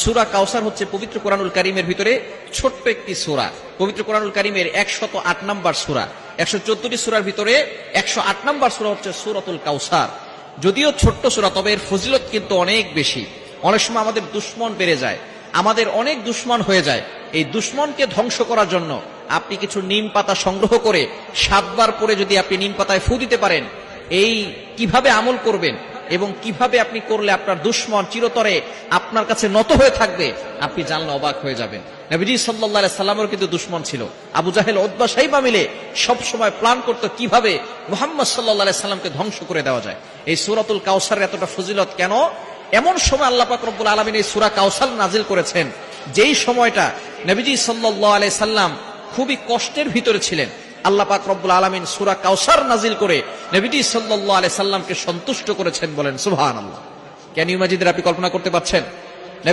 সূরা কাউসার হচ্ছে পবিত্র কোরআনুল কারীমের ভিতরে ছোট্ট একটি সূরা। পবিত্র কোরআনুল কারীমের 108 নম্বর সূরা, 114টি সূরার ভিতরে 108 নম্বর সূরা হচ্ছে সূরাতুল কাউসার। যদিও ছোট্ট সূরা, তবে এর ফজিলত কিন্তু অনেক বেশি। অনেক সময় আমাদের দুশমন বেড়ে যায়, আমাদের অনেক দুশমন হয়ে যায়। এই দুশমনকে ধ্বংস করার জন্য আপনি কিছু নিম পাতা সংগ্রহ করে 7 বার পরে যদি আপনি নিম পাতায় ফু দিতে পারেন, এই কিভাবে আমল করবেন এবং কিভাবে আপনি করলে আপনার দুশমন চিরতরে আপনার কাছে নত হয়ে থাকবে, আপনি জানলে অবাক হয়ে যাবেন। নবীজি সাল্লাল্লাহু আলাইহি সাল্লামের কিন্তু দুশমন ছিল। আবু জাহেল, উতবা, শাইবা মিলে সব সময় প্ল্যান করতে কিভাবে মুহাম্মদ সাল্লাল্লাহু আলাইহি সাল্লামকে ধ্বংস করে দেওয়া যায়। এই সূরাতুল কাউসারের এতটা ফজিলত কেন? এমন সময় আল্লাহ পাক রব্বুল আলামিন এই সূরা কাউসার নাজিল করেছেন, যেই সময়টা নবীজি সাল্লাল্লাহু আলাইহি সাল্লাম খুবই কষ্টের ভিতরে ছিলেন। আল্লাহ পাক রব্বুল আলামিন সূরা কাউসার নাজিল করে নবীজি সাল্লাল্লাহু আলাইহি সাল্লামকে সন্তুষ্ট করেছেন। বলেন সুবহানাল্লাহ। Can you imagine? আপনি কল্পনা করতে পারছেন?